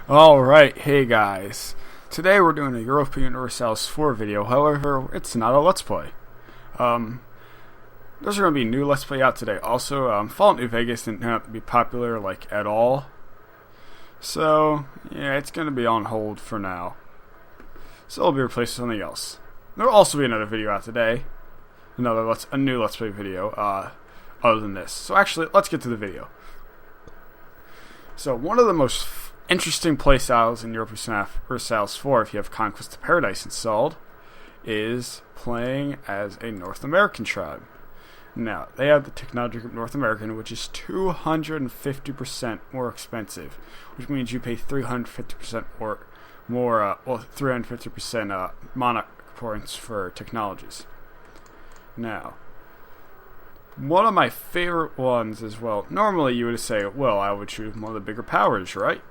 Alright, hey guys. Today we're doing a Europa Universalis 4 video, however, it's not a Let's Play. There's going to be a new Let's Play out today. Also, Fallout New Vegas didn't turn out to be popular, at all. So, yeah, it's going to be on hold for now. So it'll be replaced with something else. There'll also be another video out today. A new Let's Play video, other than this. So actually, let's get to the video. So, one of the most interesting playstyles in Europa Universalis 4, if you have Conquest of Paradise installed, is playing as a North American tribe. Now, they have the technology group North American, which is 250% more expensive, which means you pay 350% more 350% monarch points for technologies. Now, one of my favorite ones as well, normally you would say, well, I would choose one of the bigger powers, right?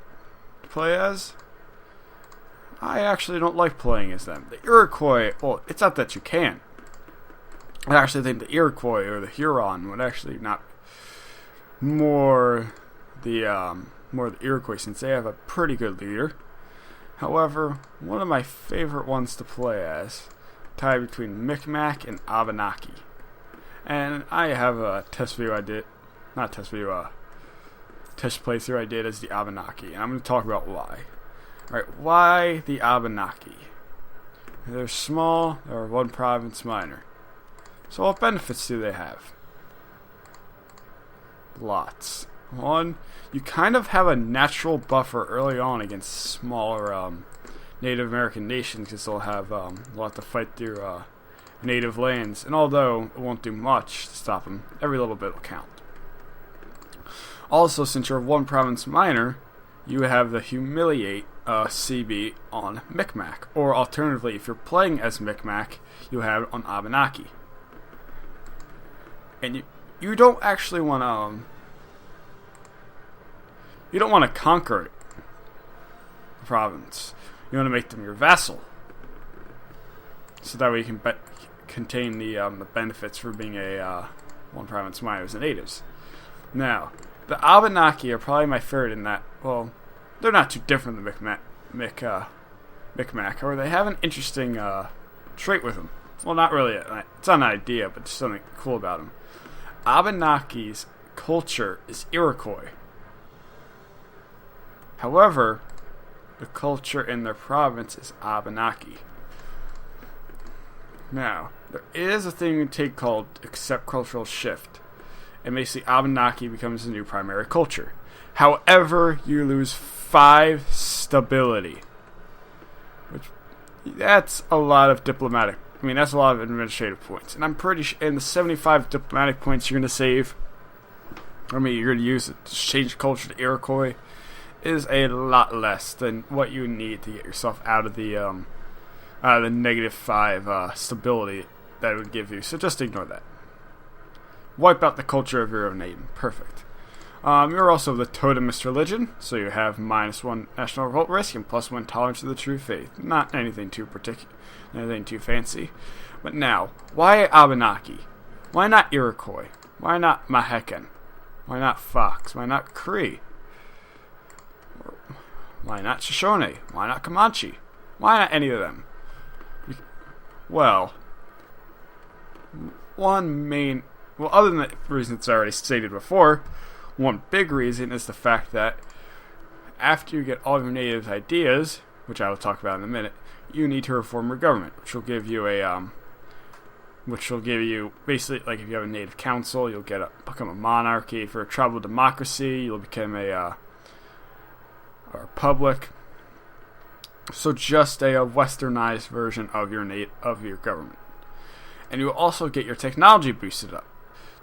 To play as. I actually don't like playing as them. The Iroquois, well, it's not that you can't. I actually think the Iroquois or the Huron would actually not more the Iroquois, since they have a pretty good leader. However, one of my favorite ones to play as, tied between Micmac and Abenaki. And I have a test playthrough I did as the Abenaki, and I'm going to talk about why. Alright, why the Abenaki? They're small, they're one province minor. So what benefits do they have? Lots. One, you kind of have a natural buffer early on against smaller Native American nations, because they'll have to fight through native lands, and although it won't do much to stop them, every little bit will count. Also, since you're one province minor, you have the humiliate CB on Micmac, or alternatively, if you're playing as Micmac, you have it on Abenaki. And you don't actually want to conquer it, the province. You want to make them your vassal, so that way you can contain the benefits for being a one province minor as the natives. Now, the Abenaki are probably my favorite in that, well, they're not too different than Micmac, or they have an interesting trait with them. Well, not really, it's not an idea, but there's something cool about them. Abenaki's culture is Iroquois. However, the culture in their province is Abenaki. Now, there is a thing you take called accept cultural shift, and basically Abenaki becomes the new primary culture. However, you lose 5 stability, that's a lot of that's a lot of administrative points, and I'm pretty sure in the 75 diplomatic points you're going to save, you're going to use it to change culture to Iroquois, is a lot less than what you need to get yourself out of the negative 5 stability that it would give you. So just ignore that. Wipe out the culture of your own name. Perfect. You're also the totemist religion, so you have -1 national revolt risk and +1 tolerance to the true faith. Not anything too anything too fancy. But now, why Abenaki? Why not Iroquois? Why not Mahekan? Why not Fox? Why not Cree? Why not Shoshone? Why not Comanche? Why not any of them? Well, other than the reasons I already stated before, one big reason is the fact that after you get all your native ideas, which I will talk about in a minute, you need to reform your government, which will give you basically, like, if you have a native council, you'll become a monarchy. If you're a tribal democracy, you'll become a republic. So just a westernized version of your government. And you will also get your technology boosted up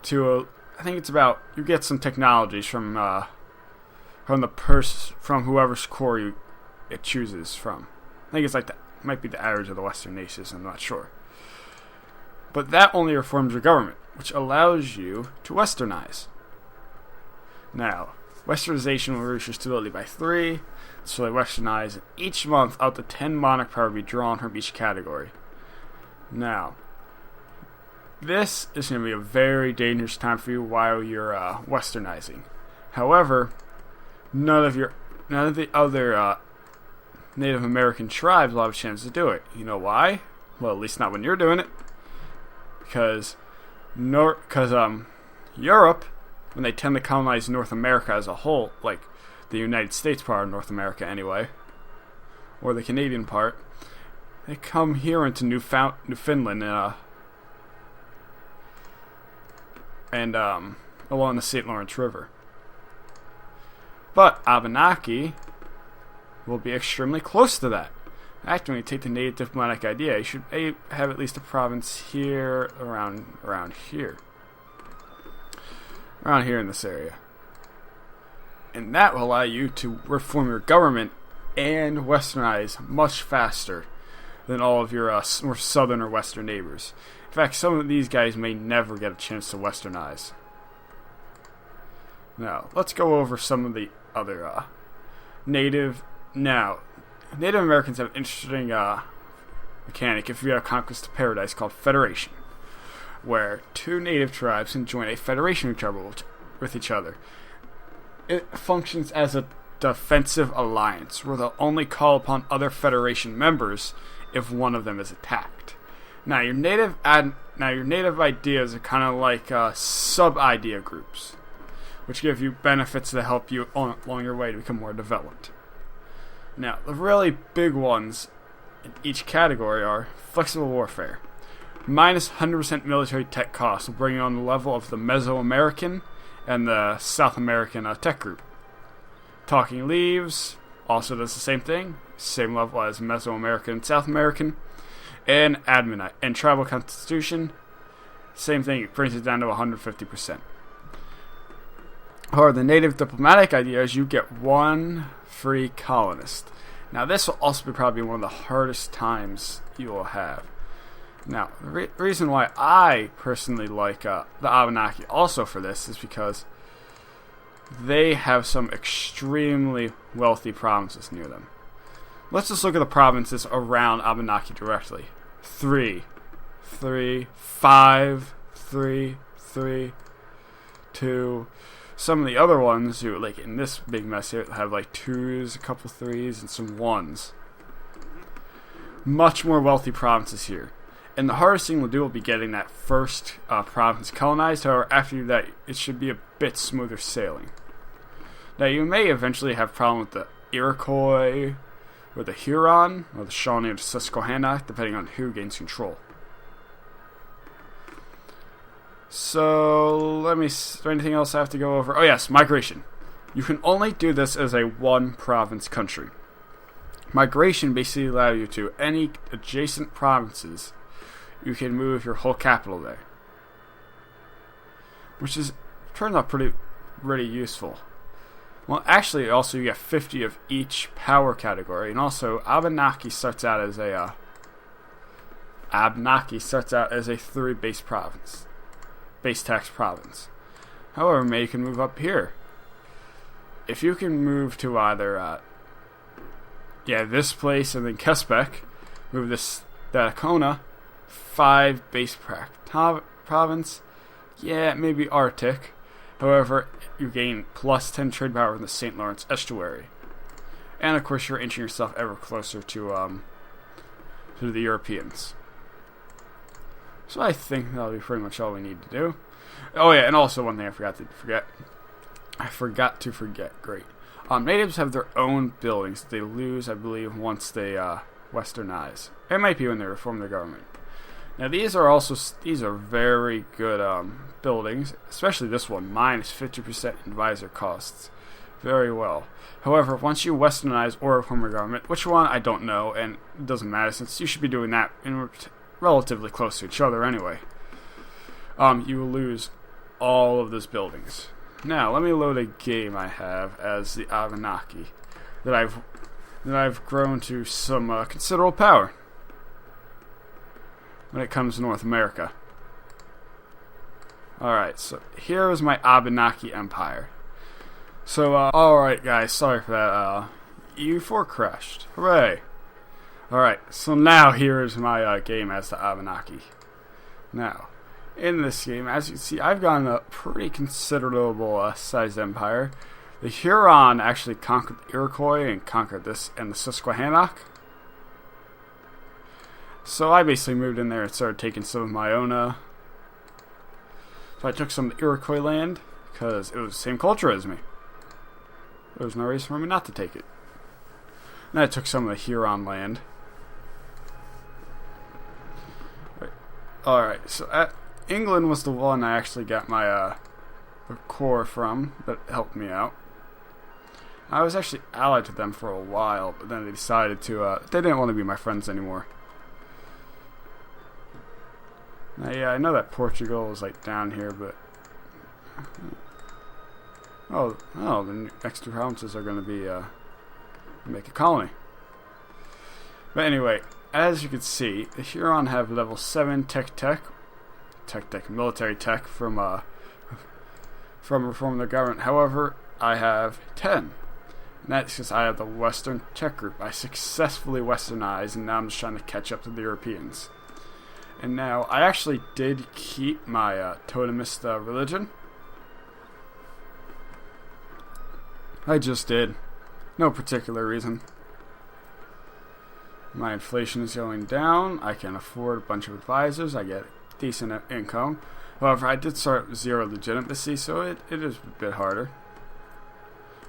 to I think it's about, you get some technologies from whoever's core it chooses from. I think it's like that might be the average of the Western nations, I'm not sure. But that only reforms your government, which allows you to westernize. Now, westernization will reduce your stability by 3, so they westernize, and each month up to 10 monarch power will be drawn from each category. Now, this is going to be a very dangerous time for you while you're westernizing. However, none of none of the other Native American tribes will have a chance to do it. You know why? Well, at least not when you're doing it. Because Europe, when they tend to colonize North America as a whole, like the United States part of North America anyway, or the Canadian part, they come here into Newfoundland and along the St. Lawrence River. But Abenaki will be extremely close to that. Actually, when you take the native diplomatic idea, you should have at least a province here, around here. Around here in this area. And that will allow you to reform your government and westernize much faster than all of your more southern or western neighbors. In fact, some of these guys may never get a chance to westernize. Now, let's go over some of the other Native Americans have an interesting mechanic if you have Conquest of Paradise called Federation, where two native tribes can join a federation with each other. It functions as a defensive alliance, where they'll only call upon other Federation members if one of them is attacked. Now, your native ideas are kind of like sub-idea groups, which give you benefits that help you along your way to become more developed. Now, the really big ones in each category are flexible warfare. Minus 100% military tech costs will bring you on the level of the Mesoamerican and the South American tech group. Talking Leaves also does the same thing, same level as Mesoamerican and South American. And Abenaki and Tribal Constitution, same thing, it brings it down to 150%. Or the native diplomatic idea is you get one free colonist. Now, this will also be probably one of the hardest times you will have. Now, the reason why I personally like the Abenaki also for this is because they have some extremely wealthy provinces near them. Let's just look at the provinces around Abenaki directly. 3, 5, 3, 2. Some of the other ones, who like in this big mess here, have like 2s, a couple 3s, and some 1s. Much more wealthy provinces here. And the hardest thing we'll do will be getting that first province colonized. However, after that, it should be a bit smoother sailing. Now, you may eventually have problem with the Iroquois, or the Huron, or the Shawnee, or the Susquehanna, depending on who gains control. So, is there anything else I have to go over? Oh yes, migration. You can only do this as a one-province country. Migration basically allows you to any adjacent provinces, you can move your whole capital there. Which turns out really useful. Well, actually, also you get 50 of each power category, and also Abenaki starts out as a 3 base tax province. However, you can move up here. If you can move to either this place and then Kesbeck, move this Dacona, 5 base province. Yeah, maybe Arctic. However, you gain plus 10 trade power in the St. Lawrence estuary. And of course, you're inching yourself ever closer to the Europeans. So I think that'll be pretty much all we need to do. Oh yeah, and also one thing I forgot to forget. Great. Natives have their own buildings that they lose, I believe, once they westernize. It might be when they reform their government. Now these are very good buildings, especially this one, minus 50% advisor costs. Very well. However, once you westernize or reform your government, which one I don't know, and it doesn't matter since you should be doing that in relatively close to each other anyway. You will lose all of those buildings. Now, let me load a game I have as the Abenaki that I've grown to some considerable power when it comes to North America. Alright, so here is my Abenaki Empire. So, alright guys, sorry for that. U4 crashed. Hooray! Alright, so now here is my game as the Abenaki. Now, in this game, as you can see, I've got a pretty considerable sized empire. The Huron actually conquered the Iroquois and conquered this and the Susquehannock. So I basically moved in there and started taking some of my own. So I took some of the Iroquois land because it was the same culture as me. There was no reason for me not to take it. And I took some of the Huron land. Alright, so England was the one I actually got my corps from that helped me out. I was actually allied to them for a while, but then they decided to, they didn't want to be my friends anymore. Now, yeah, I know that Portugal is like down here, but oh, the next two provinces are going to be make a colony. But anyway, as you can see, the Huron have level 7 military tech from reforming the government. However, I have 10. And that's because I have the Western tech group. I successfully westernized, and now I'm just trying to catch up to the Europeans. And now, I actually did keep my totemist religion. I just did. No particular reason. My inflation is going down. I can afford a bunch of advisors. I get decent income. However, I did start with 0 legitimacy, so it is a bit harder.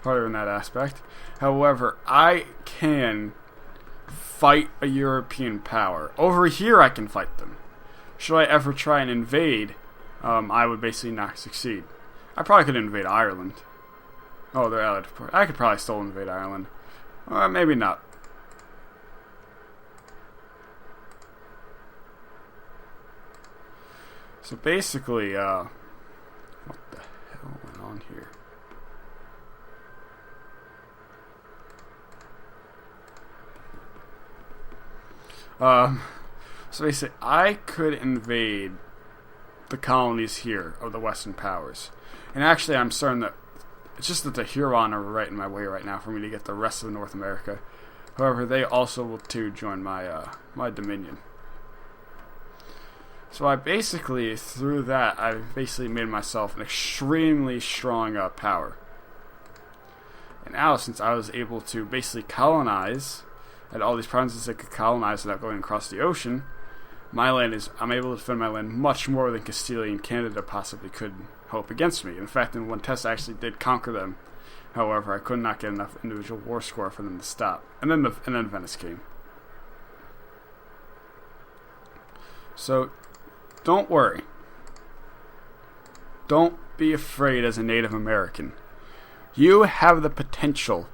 Harder in that aspect. However, I can fight a European power. Over here, I can fight them. Should I ever try and invade, I would basically not succeed. I probably could invade Ireland. Oh, they're allied. I could probably still invade Ireland. Or maybe not. So basically, what the hell went on here? So basically, I could invade the colonies here of the Western powers. And actually, I'm starting to... It's just that the Huron are right in my way right now for me to get the rest of North America. However, they also will too join my my dominion. So I basically, through that, I've basically made myself an extremely strong power. And now, since I was able to basically colonize, and all these provinces that could colonize without going across the ocean, I'm able to defend my land much more than Castilian Canada possibly could hope against me. In fact, in one test I actually did conquer them. However, I could not get enough individual war score for them to stop. And then Venice came. So, don't worry. Don't be afraid as a Native American. You have the potential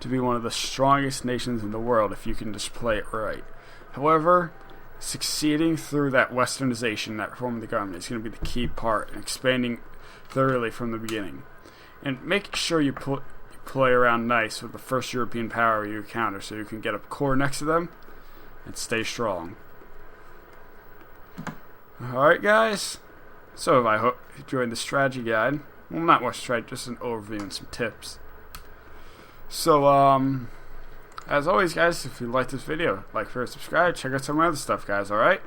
to be one of the strongest nations in the world if you can just play it right. However, succeeding through that westernization, that reform of the government, is going to be the key part in expanding thoroughly from the beginning. And make sure you play around nice with the first European power you encounter so you can get a core next to them and stay strong. Alright guys, so I hope you enjoyed the strategy guide. Well, not much strategy, just an overview and some tips. So, as always guys, if you like this video, like, share, subscribe, check out some of my other stuff guys, alright?